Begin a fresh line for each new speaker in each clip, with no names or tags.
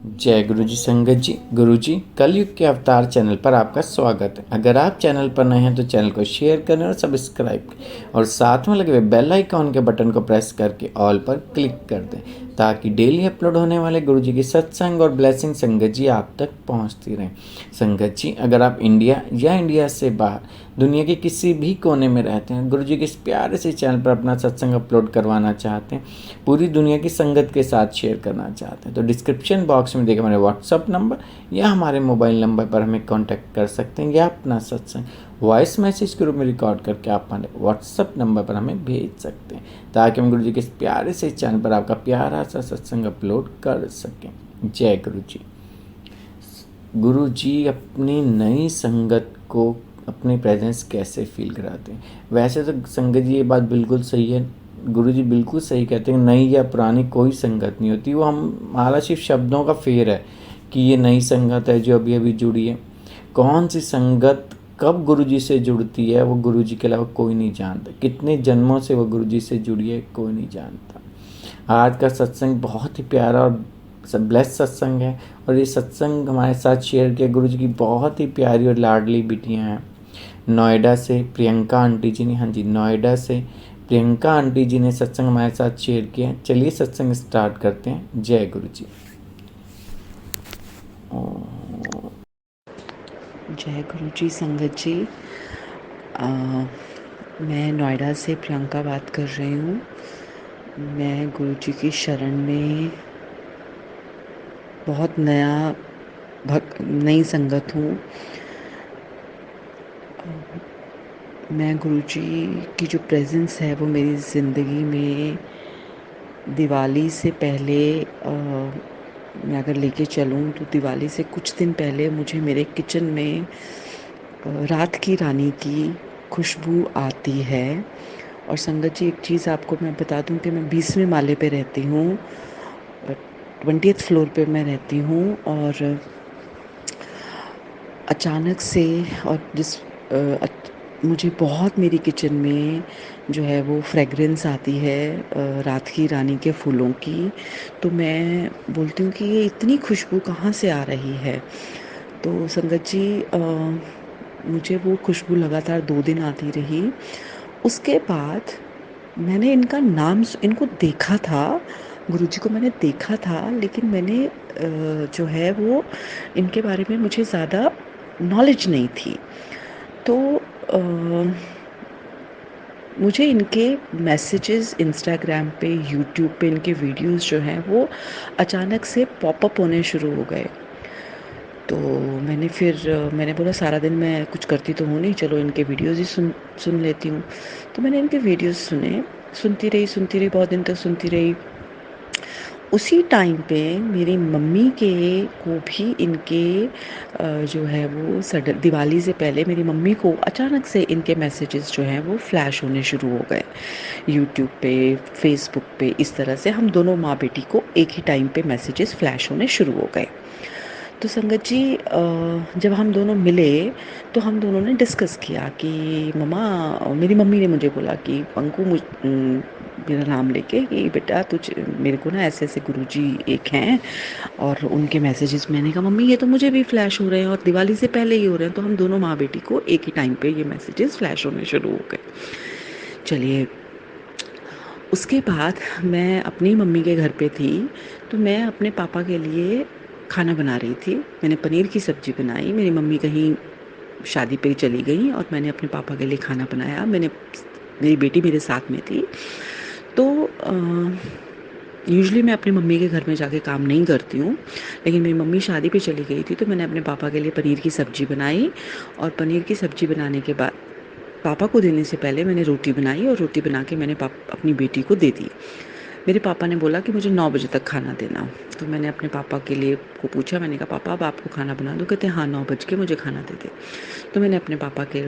जय गुरु जी संगत जी। गुरु जी कलयुग के अवतार चैनल पर आपका स्वागत है। अगर आप चैनल पर नए हैं तो चैनल को शेयर करें और सब्सक्राइब करें और साथ में लगे हुए बेल आइकॉन के बटन को प्रेस करके ऑल पर क्लिक कर दें ताकि डेली अपलोड होने वाले गुरु जी की सत्संग और ब्लेसिंग संगत जी आप तक पहुंचती रहें। संगत जी अगर आप इंडिया या इंडिया से बाहर दुनिया के किसी भी कोने में रहते हैं, गुरु जी के इस प्यारे से चैनल पर अपना सत्संग अपलोड करवाना चाहते हैं, पूरी दुनिया की संगत के साथ शेयर करना चाहते हैं तो डिस्क्रिप्शन बॉक्स में देखिए हमारे व्हाट्सअप नंबर या हमारे मोबाइल नंबर पर हमें कांटेक्ट कर सकते हैं या अपना सत्संग वॉइस मैसेज के रूप में रिकॉर्ड करके आप हमारे व्हाट्सअप नंबर पर हमें भेज सकते हैं ताकि हम गुरु जी के इस प्यारे से चैनल पर आपका प्यारा सा सत्संग अपलोड कर सकें। जय गुरु जी। गुरु जी अपनी नई संगत को अपनी प्रेजेंस कैसे फील कराते हैं? वैसे तो संगत जी ये बात बिल्कुल सही है, गुरु जी बिल्कुल सही कहते हैं, नई या पुरानी कोई संगत नहीं होती, वो हमारा सिर्फ शब्दों का फेर है कि ये नई संगत है जो अभी अभी जुड़ी है। कौन सी संगत कब गुरु जी से जुड़ती है वो गुरु जी के अलावा कोई नहीं जानता, कितने जन्मों से वो गुरु जी से जुड़ी है कोई नहीं जानता। आज का सत्संग बहुत ही प्यारा और ब्लेस सत्संग है और ये सत्संग हमारे साथ शेयर किया गुरु जी की बहुत ही प्यारी और लाडली बिटियाँ हैं। नोएडा से प्रियंका आंटी जी ने, हाँ जी नोएडा से प्रियंका आंटी जी ने सत्संग हमारे साथ शेयर किया। चलिए सत्संग स्टार्ट करते हैं। जय गुरु जी।
जय गुरु जी संगत जी। मैं नोएडा से प्रियंका बात कर रही हूँ। मैं गुरु जी की शरण में बहुत नई संगत हूँ। मैं गुरु जी की जो प्रेजेंस है वो मेरी ज़िंदगी में दिवाली से पहले मैं अगर लेके चलूँ तो दिवाली से कुछ दिन पहले मुझे मेरे किचन में रात की रानी की खुशबू आती है। और संगत जी एक चीज़ आपको मैं बता दूं कि मैं 20वें माले पे रहती हूँ, 20th फ्लोर पे मैं रहती हूँ। और अचानक से और मुझे बहुत मेरी किचन में जो है वो फ्रेगरेंस आती है रात की रानी के फूलों की। तो मैं बोलती हूँ कि ये इतनी खुशबू कहाँ से आ रही है। तो संगत जी मुझे वो खुशबू लगातार 2 दिन आती रही। उसके बाद मैंने इनको देखा था, गुरुजी को मैंने देखा था, लेकिन मैंने जो है वो इनके बारे में मुझे ज़्यादा नॉलेज नहीं थी। तो मुझे इनके मैसेजेस इंस्टाग्राम पे, यूट्यूब पे इनके वीडियोस जो हैं वो अचानक से पॉपअप होने शुरू हो गए। तो मैंने बोला सारा दिन मैं कुछ करती तो हूँ नहीं, चलो इनके वीडियोस ही सुन लेती हूँ। तो मैंने इनके वीडियोस सुने, सुनती रही, बहुत दिन तक सुनती रही। उसी टाइम पे मेरी मम्मी के को भी इनके जो है वो सडन दिवाली से पहले मेरी मम्मी को अचानक से इनके मैसेजेस जो हैं वो फ्लैश होने शुरू हो गए यूट्यूब पे, फेसबुक पे। इस तरह से हम दोनों माँ बेटी को एक ही टाइम पे मैसेजेस फ्लैश होने शुरू हो गए। तो संगत जी जब हम दोनों मिले तो हम दोनों ने डिस्कस किया कि मम्मा, मेरी मम्मी ने मुझे बोला कि पंकु मेरा नाम लेके कि बेटा तुझ मेरे को ना ऐसे ऐसे गुरुजी एक हैं और उनके मैसेजेस। मैंने कहा मम्मी ये तो मुझे भी फ्लैश हो रहे हैं और दिवाली से पहले ही हो रहे हैं। तो हम दोनों माँ बेटी को एक ही टाइम पे ये मैसेजेस फ्लैश होने शुरू हो गए। चलिए, उसके बाद मैं अपनी मम्मी के घर पे थी तो मैं अपने पापा के लिए खाना बना रही थी। मैंने पनीर की सब्ज़ी बनाई। मेरी मम्मी कहीं शादी पे चली गई और मैंने अपने पापा के लिए खाना बनाया। मेरी बेटी मेरे साथ में थी। तो यूजुअली मैं अपनी मम्मी के घर में जाके काम नहीं करती हूँ, लेकिन मेरी मम्मी शादी पे चली गई थी तो मैंने अपने पापा के लिए पनीर की सब्ज़ी बनाई। और पनीर की सब्ज़ी बनाने के बाद पापा को देने से पहले मैंने रोटी बनाई और रोटी बना के मैंने अपनी बेटी को दे दी। मेरे पापा ने बोला कि मुझे 9 बजे तक खाना देना। तो मैंने अपने पापा के लिए को पूछा, मैंने कहा पापा अब आपको खाना बना दो? कहते हाँ 9 बज के मुझे खाना दे दे। तो मैंने अपने पापा के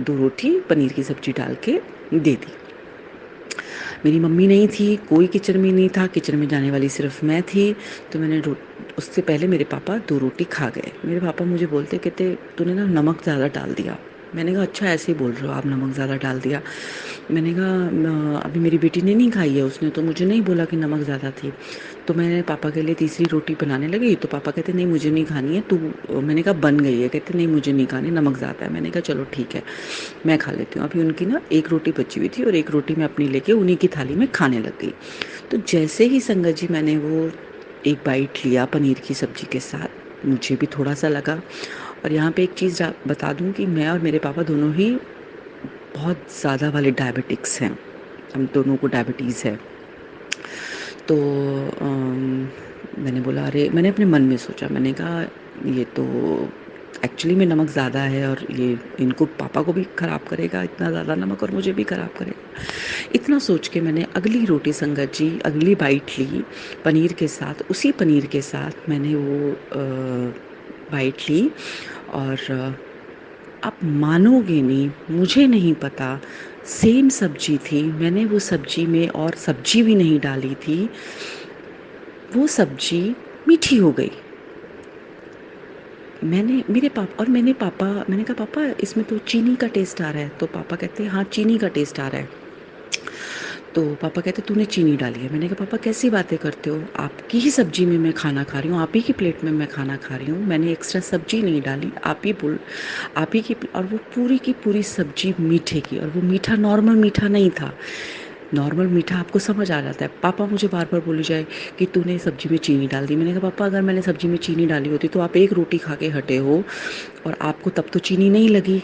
2 रोटी पनीर की सब्ज़ी डाल के दे दी। मेरी मम्मी नहीं थी, कोई किचन में नहीं था, किचन में जाने वाली सिर्फ मैं थी। तो उससे पहले मेरे पापा 2 रोटी खा गए। मेरे पापा मुझे बोलते, कहते तूने ना नमक ज़्यादा डाल दिया। मैंने कहा अच्छा ऐसे ही बोल रहे हो आप, नमक ज़्यादा डाल दिया? मैंने कहा अभी मेरी बेटी ने नहीं खाई है, उसने तो मुझे नहीं बोला कि नमक ज़्यादा थी। तो मैं पापा के लिए तीसरी रोटी बनाने लगी, तो पापा कहते नहीं मुझे नहीं खानी है तू। मैंने कहा बन गई है, कहते नहीं मुझे नहीं खानी, नमक ज़्यादा है। मैंने कहा चलो ठीक है मैं खा लेती हूँ। अभी उनकी ना एक रोटी बची हुई थी और एक रोटी मैं अपनी लेके उन्हीं की थाली में खाने लग गई। तो जैसे ही संगत जी मैंने वो एक बाइट लिया पनीर की सब्ज़ी के साथ, मुझे भी थोड़ा सा लगा। और यहाँ पे एक चीज़ बता दूँ कि मैं और मेरे पापा दोनों ही बहुत ज़्यादा वाले डायबिटिक्स हैं, हम दोनों को डायबिटीज़ है। तो मैंने बोला अरे, मैंने अपने मन में सोचा, मैंने कहा ये तो एक्चुअली में नमक ज़्यादा है और ये इनको पापा को भी ख़राब करेगा इतना ज़्यादा नमक, और मुझे भी ख़राब करेगा। इतना सोच के मैंने अगली रोटी संगत जी अगली बाइट ली पनीर के साथ, उसी पनीर के साथ मैंने वो बाइट ली। और आप मानोगे नहीं, मुझे नहीं पता सेम सब्जी थी, मैंने वो सब्जी में और सब्जी भी नहीं डाली थी, वो सब्जी मीठी हो गई। मैंने कहा पापा इसमें तो चीनी का टेस्ट आ रहा है। तो पापा कहते हैं हाँ चीनी का टेस्ट आ रहा है। तो पापा कहते तूने चीनी डाली है। मैंने कहा पापा कैसी बातें करते हो, आपकी ही सब्जी में मैं खाना खा रही हूँ, आप ही की प्लेट में मैं खाना खा रही हूँ, मैंने एक्स्ट्रा सब्जी नहीं डाली, आप ही की। और वो पूरी की पूरी सब्जी मीठे की, और वो मीठा नॉर्मल मीठा नहीं था। नॉर्मल मीठा आपको समझ आ जाता है। पापा मुझे बार बार बोली जाए कि तूने सब्जी में चीनी डाल दी। मैंने कहा पापा अगर मैंने सब्जी में चीनी डाली होती तो आप एक रोटी खा के हटे हो और आपको तब तो चीनी नहीं लगी,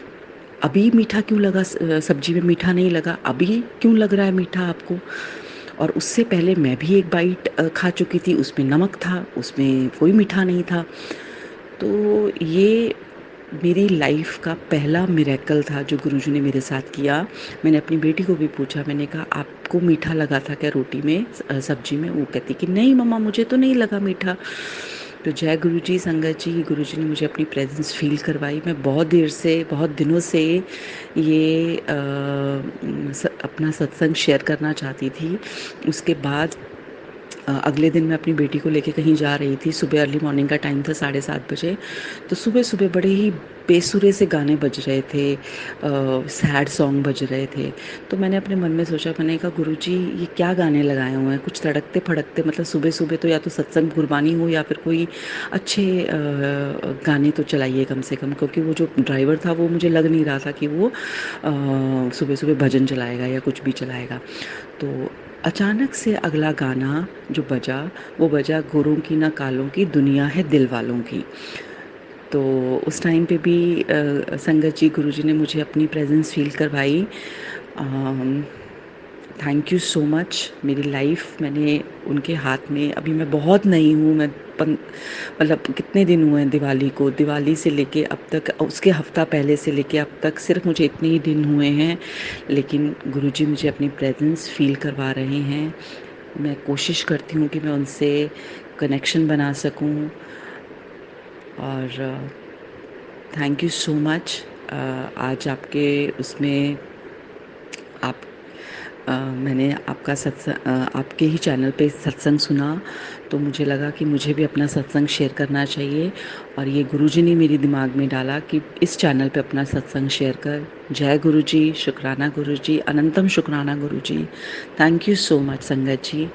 अभी मीठा क्यों लगा, सब्जी में मीठा नहीं लगा, अभी क्यों लग रहा है मीठा आपको। और उससे पहले मैं भी एक बाइट खा चुकी थी, उसमें नमक था, उसमें कोई मीठा नहीं था। तो ये मेरी लाइफ का पहला मिरेकल था जो गुरुजी ने मेरे साथ किया। मैंने अपनी बेटी को भी पूछा, मैंने कहा आपको मीठा लगा था क्या रोटी में, सब्जी में? वो कहती कि नहीं मम्मा मुझे तो नहीं लगा मीठा। तो जय गुरुजी संगत जी, गुरुजी ने मुझे अपनी प्रेजेंस फील करवाई। मैं बहुत दिनों से ये अपना सत्संग शेयर करना चाहती थी। उसके बाद अगले दिन मैं अपनी बेटी को लेके कहीं जा रही थी, सुबह अर्ली मॉर्निंग का टाइम था 7:30 बजे। तो सुबह बड़े ही बेसुरे से गाने बज रहे थे, सैड सॉन्ग बज रहे थे। तो मैंने अपने मन में सोचा, मैंने कहा गुरुजी ये क्या गाने लगाए हुए हैं, कुछ तड़कते फड़कते, मतलब सुबह तो या तो सत्संग गुरबानी हो या फिर कोई अच्छे गाने तो चलाइए कम से कम, क्योंकि वो जो ड्राइवर था वो मुझे लग नहीं रहा था कि वो सुबह भजन चलाएगा या कुछ भी चलाएगा। तो अचानक से अगला गाना जो बजा, वो बजा गोरों की ना कालों की दुनिया है दिल वालों की। तो उस टाइम पे भी संगत जी गुरुजी ने मुझे अपनी प्रेजेंस फील करवाई। Thank you so much. मेरी लाइफ मैंने उनके हाथ में, अभी मैं बहुत नई हूँ, मैं मतलब कितने दिन हुए हैं दिवाली से लेके अब तक, उसके हफ्ता पहले से लेके अब तक सिर्फ मुझे इतने ही दिन हुए हैं, लेकिन गुरुजी मुझे अपनी प्रेजेंस फील करवा रहे हैं। मैं कोशिश करती हूँ कि मैं उनसे कनेक्शन बना सकूँ। और थैंक यू सो मच। आज आपके उसमें आप मैंने आपका आपके ही चैनल पे सत्संग सुना, तो मुझे लगा कि मुझे भी अपना सत्संग शेयर करना चाहिए। और ये गुरुजी ने मेरे दिमाग में डाला कि इस चैनल पे अपना सत्संग शेयर कर। जय गुरुजी, शुक्राना गुरुजी, अनंतम शुक्राना गुरुजी। थैंक यू सो मच संगत जी।